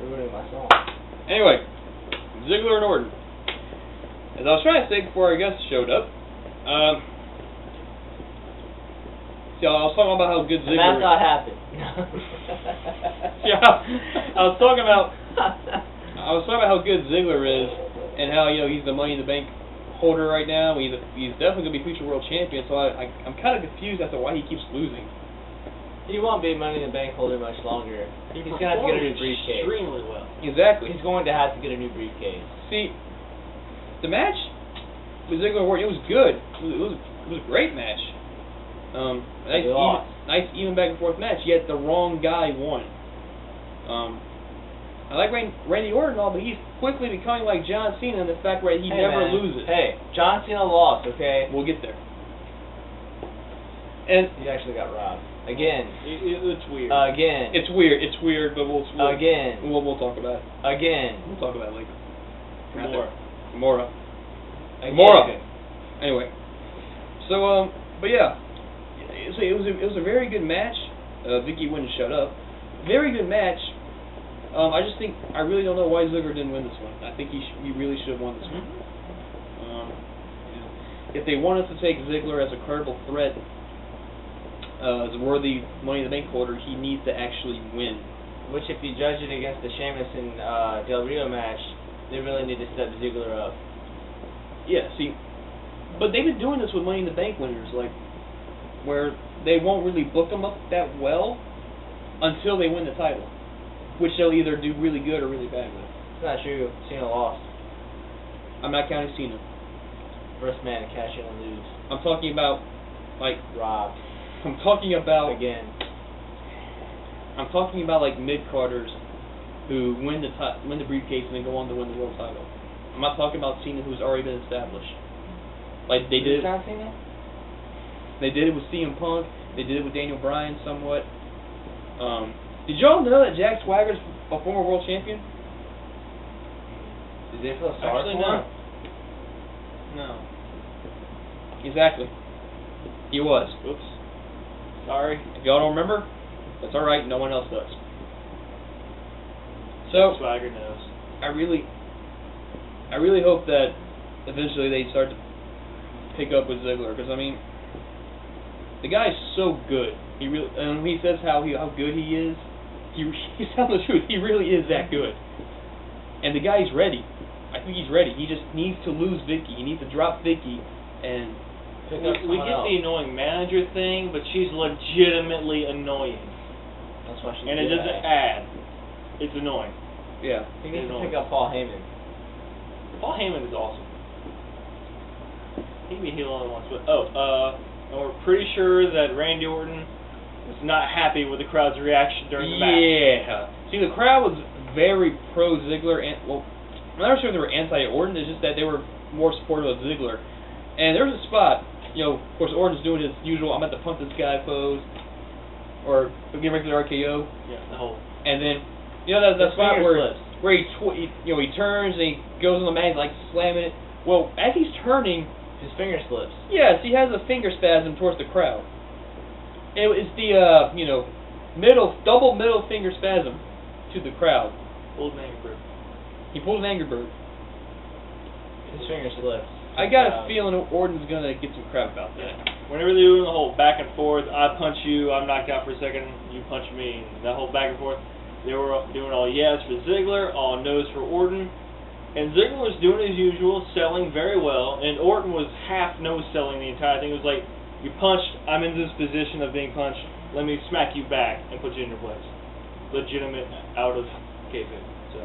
ruining my song. Anyway, Ziggler and Orton. As I was trying to say before our guest showed up, see, I was talking about how good Ziggler. That's not happened. Yeah, I was talking about how good Ziggler is, and how he's the Money in the Bank holder right now. He's definitely gonna be future world champion. So I'm kind of confused as to why he keeps losing. He won't be Money in the Bank holder much longer. He's gonna have to get a new briefcase. Extremely well. Exactly. He's going to have to get a new briefcase. See, the match with Ziggler and Orton, it was good. It was a great match. Nice even back and forth match. Yet the wrong guy won. I like Randy Orton and all, but he's quickly becoming like John Cena in the fact where he never loses. Hey, John Cena lost. Okay. We'll get there. And he actually got robbed again. It's weird. Again. It's weird. It's weird, but we'll talk about it. Again. We'll talk about it later. More. Anyway, so but yeah, it was a very good match. Vicky wouldn't shut up. Very good match. I really don't know why Ziggler didn't win this one. I think he really should have won this one. If they wanted to take Ziggler as a credible threat, as a worthy Money in the Bank holder, he needs to actually win. Which, if you judge it against the Sheamus and Del Rio match, they really need to step Ziggler up. Yeah, see, but they've been doing this with Money in the Bank winners, like, where they won't really book them up that well until they win the title, which they'll either do really good or really bad with. It's not true. Cena lost. I'm not counting Cena. First man to cash in and lose. I'm talking about, like, robbed. I'm talking about again. I'm talking about like mid-carders who win the briefcase and then go on to win the world title. I'm not talking about Cena, who's already been established. Like they did. John Cena? They did it with CM Punk. They did it with Daniel Bryan somewhat. Did y'all know that Jack Swagger's a former world champion? Did they feel sorry for him? No. Exactly. He was. Oops. Sorry. If y'all don't remember, that's all right. No one else does. So Swagger knows. I really hope that eventually they start to pick up with Ziggler, because I mean, the guy's so good. He really, and when he says how good he is, he's telling the truth. He really is that good. And the guy's ready. I think he's ready. He just needs to lose Vicky. He needs to drop Vicky and. We get the annoying manager thing, but she's legitimately annoying. That's why she's. And it doesn't add. It's annoying. Yeah. He needs to pick up Paul Heyman. Paul Heyman is awesome. He can be heel only once, but and we're pretty sure that Randy Orton was not happy with the crowd's reaction during the match. Yeah. See, the crowd was very pro Ziggler, and well, I'm not sure if they were anti Orton. It's just that they were more supportive of Ziggler. And there was a spot. Of course, Orton's doing his usual "I'm at to pump this guy" pose, or getting ready for the RKO. Yeah, the whole. And then, that spot where he turns and he goes on the mat, like slamming it. Well, as he's turning, his finger slips. Yes, he has a finger spasm towards the crowd. It's the double middle finger spasm to the crowd. Pulled an Angry Bird. He pulled an Angry Bird. His finger slips. I got a feeling Orton's gonna get some crap about that. Whenever they're doing the whole back and forth, I punch you, I'm knocked out for a second, you punch me, and that whole back and forth, they were doing all yes for Ziggler, all no's for Orton, and Ziggler was doing his usual, selling very well, and Orton was half no selling the entire thing. It was like, you punched, I'm in this position of being punched, let me smack you back and put you in your place. Legitimate, out of kayfabe. So.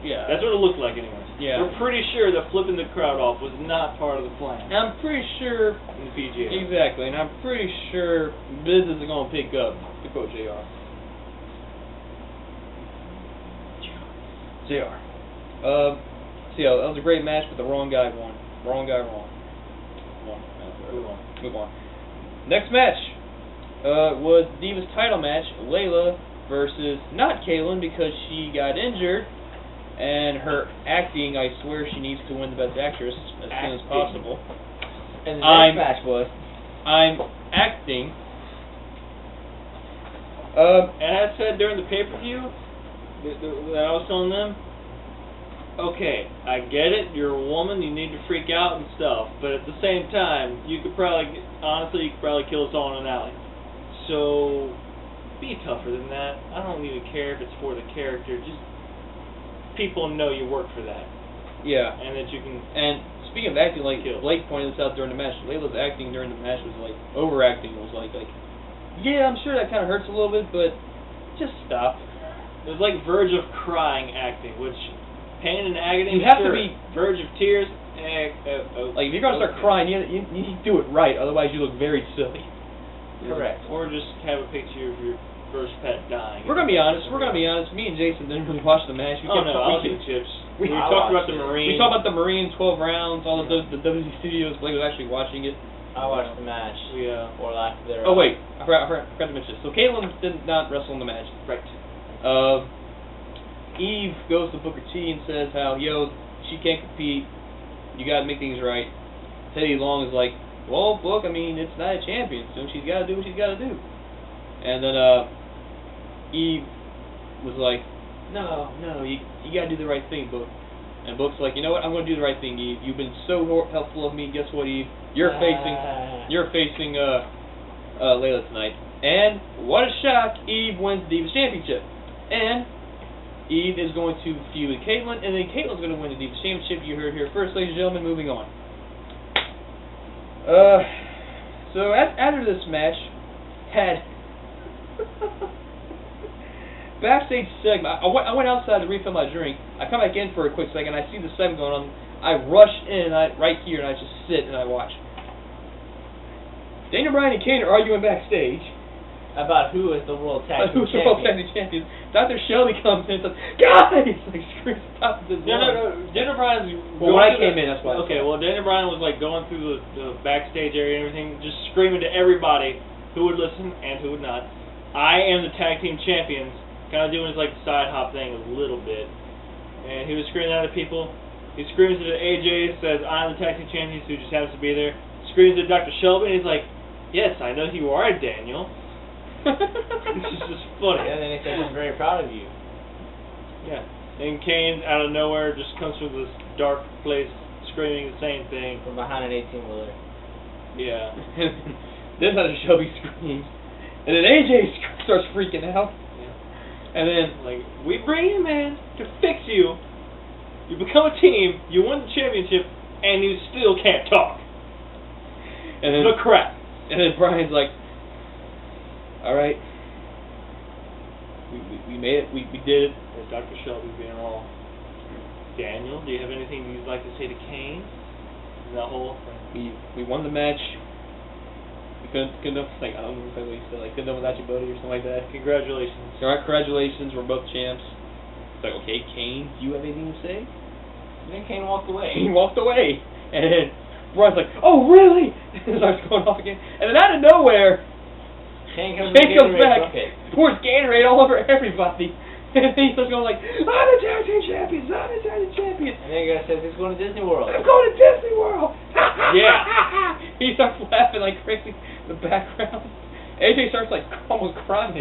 Yeah. That's what it looked like anyways. Yeah. We're pretty sure that flipping the crowd off was not part of the plan. And I'm pretty sure... In the PGA. Exactly, and I'm pretty sure business is going to pick up, to quote JR. JR. So yeah, that was a great match, but the wrong guy won. Wrong guy won. Move on. Next match was Divas title match, Layla versus not Kaylin, because she got injured. And her acting, I swear she needs to win the Best Actress as soon as possible. And the next match was... I'm acting. And as said during the pay-per-view, that I was telling them, okay, I get it, you're a woman, you need to freak out and stuff, but at the same time, honestly, you could probably kill us all in an alley. So, be tougher than that. I don't even care if it's for the character, just people know you work for that. Yeah. And that you can... And speaking of acting, like, Kills. Blake pointed this out during the match, Layla's acting during the match was, like, overacting. It was like, yeah, I'm sure that kind of hurts a little bit, but just stop. It was like verge of crying acting, which pain and agony. You have to sure. be verge of tears. Like, if you're gonna start crying, you need to do it right. Otherwise, you look very silly. Correct. Or just have a picture of your first pet dying. We're gonna be honest. Me and Jason didn't really watch the match. I was eating chips. We talked about the Marines. We talked about the Marines, 12 rounds, all of the WWE Studios. Blake was actually watching it. I watched the match. Or lack thereof. Oh wait, I forgot to mention this. So Caitlyn did not wrestle in the match. Right. Eve goes to Booker T and says how, she can't compete. You gotta make things right. Teddy Long is like, well, Book, I mean, it's not a champion, so she's gotta do what she's gotta do. And then Eve was like, no, you gotta do the right thing, Book. And Book's like, you know what? I'm gonna do the right thing, Eve. You've been so helpful of me. Guess what, Eve? You're facing Layla tonight. And what a shock! Eve wins the Divas Championship. And Eve is going to feud with Caitlyn, and then Caitlyn's going to win the Divas Championship. You heard it here first, ladies and gentlemen. Moving on. So after this match, had backstage segment. I went outside to refill my drink. I come back in for a quick second. I see the segment going on. I rush in right here, and I just sit and I watch. Daniel Bryan and Kane are arguing backstage about who is the World Tag Team Who's the World Tag Team Champions. Dr. Shelby comes in and says, guys! Like, screams at the top of his lungs. No. Daniel Bryan's... Well, when I came in, that's why. Okay, well, Daniel Bryan was, like, going through the backstage area and everything, just screaming to everybody who would listen and who would not, I am the Tag Team Champions. Kind of doing his, like, side hop thing a little bit. And he was screaming at people. He screams at AJ, says, I'm the Tag Team Champions, who just happens to be there. Screams at Dr. Shelby, and he's like, yes, I know who you are, Daniel. This is just funny. Yeah, then he says he's very proud of you. Yeah. And Kane, out of nowhere, just comes from this dark place, screaming the same thing. From behind an 18-wheeler. Yeah. Then Dr. Shelby screams. And then AJ starts freaking out. Yeah. And then, like, we bring him in to fix you. You become a team, you win the championship, and you still can't talk. And then, the crap. And then Brian's like, all right, we made it, we did it. Or Dr. Shelby being all, Daniel, do you have anything you'd like to say to Kane? That whole thing. We won the match. We couldn't have, like, I don't know what you said, like, couldn't have without you, buddy, or something like that. Congratulations. All right, congratulations, we're both champs. It's like, okay, Kane, do you have anything to say? And then Kane walked away. Kane walked away. And then Brian's like, oh, really? And starts going off again. And then out of nowhere, Kane comes back, bucket. pours Gatorade all over everybody. And he starts going like, I'm the Tag Team Champions, I'm the Tag Team Champions. And then he says he's going to Disney World. I'm going to Disney World. Yeah. He starts laughing like crazy in the background. AJ starts like almost crying.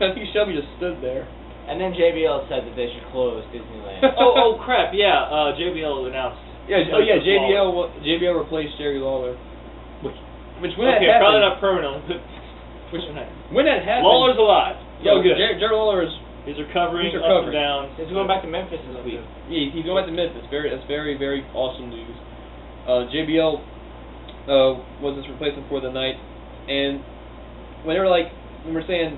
I think Shelby just stood there. And then JBL said that they should close Disneyland. oh crap, yeah, JBL announced. JBL replaced Jerry Lawler. Which when that okay, happened, probably not permanently, but when that happened, Lawler's alive. Yeah, good. Jerry Lawler is He's recovering, up and down. He's going back to Memphis this week. Yeah, he's going back to Memphis. That's very, very awesome news. JBL was his replacement for the night, and when we're saying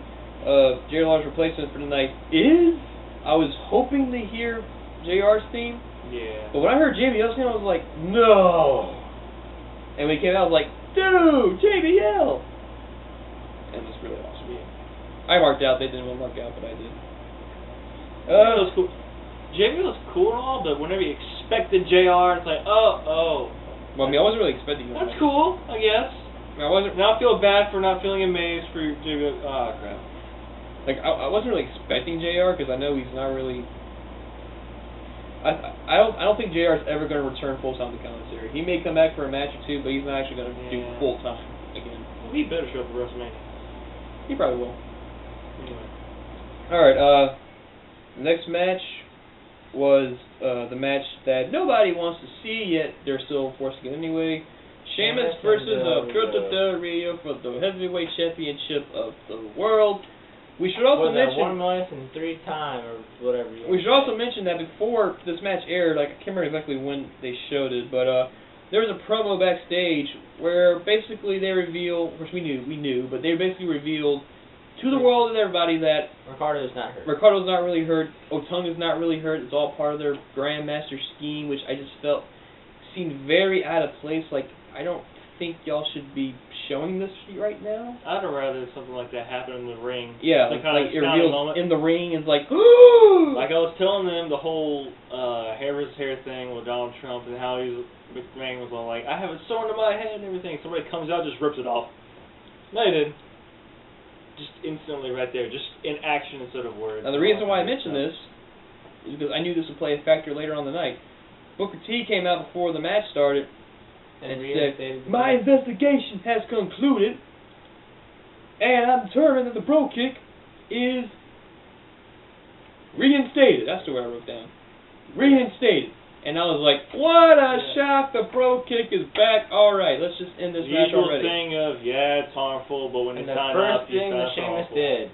Jerry Lawler's replacement for the night I was hoping to hear JR's theme. Yeah. But when I heard JBL's theme, I was like, no. And when he came out, I was like, dude, JBL. And it was really awesome. Yeah. I marked out. They didn't want to mark out, but I did. That was cool. JBL was cool and all, but whenever you expected JR, it's like, oh. Well, I mean, I wasn't really expecting that. That's cool, I guess. I wasn't. Now I feel bad for not feeling amazed for JBL. Oh, crap. Like, I wasn't really expecting JR because I know he's not really. I don't think JR is ever going to return full time to commentary. He may come back for a match or two, but he's not actually going to do full time again. Well, he better show up for WrestleMania. He probably will. Anyway. All right. The next match was the match that nobody wants to see, yet they're still forcing it anyway. Sheamus versus Alberto Del Rio for the heavyweight championship of the world. We should also mention 1,003 time or whatever. We should also mention that before this match aired, like I can't remember exactly when they showed it, but there was a promo backstage where basically they reveal, which we knew, but they basically revealed to the world and everybody that Ricardo's not hurt. Ricardo's not really hurt. Otunga's not really hurt. It's all part of their Grandmaster scheme, which I just felt seemed very out of place. Like, I don't think y'all should be showing this right now. I'd rather something like that happen in the ring. Yeah, like it reveals in the ring and it's like, like I was telling them the whole hair versus hair thing with Donald Trump and how McMahon was all like, I have it sewn to my head and everything. Somebody comes out, just rips it off. No, you didn't. Just instantly right there, just in action instead of words. Now the reason why I mention this is because I knew this would play a factor later on the night. Booker T came out before the match started and said, my investigation has concluded, and I'm determined that the Bro Kick is reinstated. That's the word I wrote down. Reinstated. And I was like, what a shock, the Bro Kick is back. Alright, let's just end this match already. The usual thing of, yeah, it's harmful, but when you sign the up, first thing that Sheamus did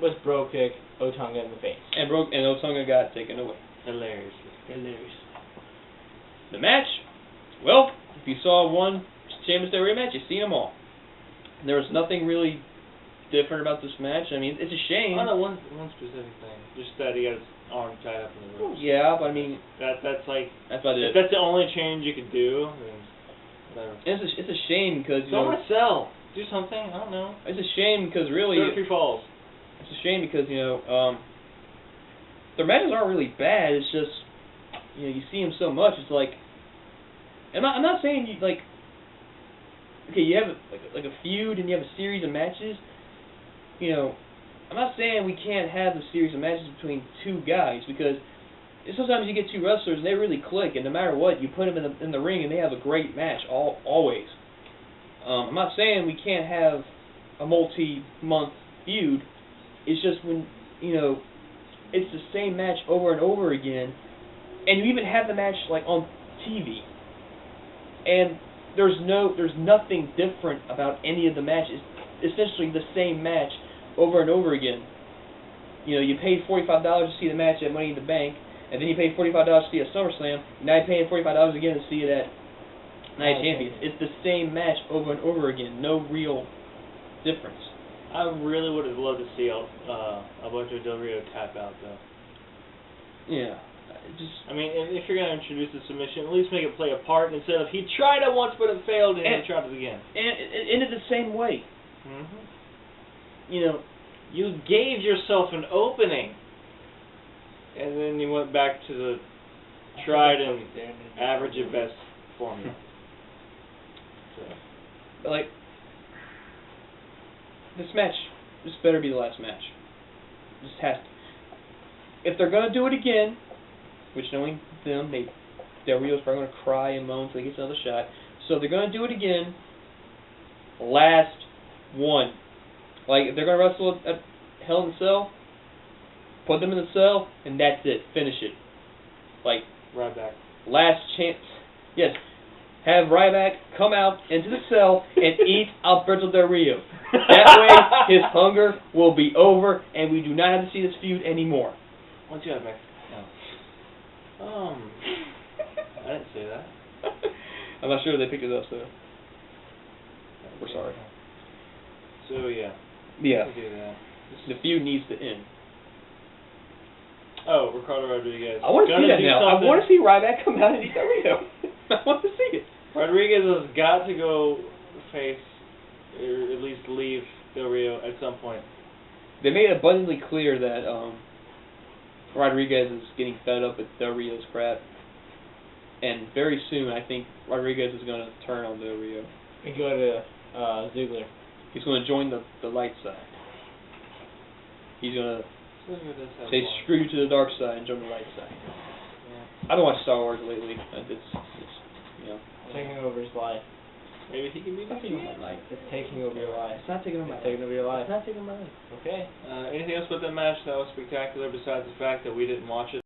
was Bro Kick Otunga in the face. And Otunga got taken away. Hilarious. The match, well, if you saw one Sheamus Del Rio match, you've seen them all. There was nothing really different about this match. I mean, it's a shame. I know one specific thing, just that he got his arm tied up in the ropes. Yeah, but I mean, that's like, that's about it. If that's the only change you could do, then whatever. It's a shame because someone sell, do something. I don't know. It's a shame because really, 33 falls. It's a shame because their matches aren't really bad. It's just you see them so much. It's like, I'm not saying you like. Okay, you have like a feud and you have a series of matches. I'm not saying we can't have a series of matches between two guys because sometimes you get two wrestlers and they really click, and no matter what, you put them in the ring and they have a great match always. I'm not saying we can't have a multi-month feud. It's just when it's the same match over and over again, and you even have the match like on TV, and there's nothing different about any of the matches. Essentially the same match over and over again. You paid $45 to see the match at Money in the Bank, and then you paid $45 to see it at SummerSlam, and now you're paying $45 again to see it at Night of Champions. It's the same match over and over again. No real difference. I really would have loved to see Alberto Del Rio tap out, though. Yeah. I mean, if you're going to introduce the submission, at least make it play a part instead of he tried it once but it failed and he tried it again. And it ended the same way. Mm-hmm. You gave yourself an opening, and then you went back to the tried and average at best formula. Like, this better be the last match. This has to. If they're going to do it again, which knowing them, Del Rio's probably going to cry and moan until he gets another shot. So if they're going to do it again, last one. Like, if they're going to wrestle at Hell in a Cell, put them in the cell, and that's it. Finish it. Like, Ryback. Last chance. Yes. Have Ryback come out into the cell and eat Alberto Del Rio. That way, his hunger will be over, and we do not have to see this feud anymore. Once you have Mexico. No. I didn't say that. I'm not sure they picked it up, so we're sorry. So, yeah. Yeah. We'll do that. The feud needs to end. Oh, Ricardo Rodriguez. I want to see that now. I want to see Ryback come out and eat Del Rio. I want to see it. Rodriguez has got to go face, or at least leave Del Rio at some point. They made it abundantly clear that Rodriguez is getting fed up with Del Rio's crap. And very soon, I think Rodriguez is going to turn on Del Rio. And go to Ziggler. He's going to join the light side. He's going to say screw you to the dark side and join the light side. Yeah. I don't watch Star Wars lately. It's taking over his life. Maybe he can be It's not taking over my life. It's taking over your life. It's not taking over my It's taking life. over your life. It's not taking over my life. Okay. Anything else about that match that was spectacular besides the fact that we didn't watch it?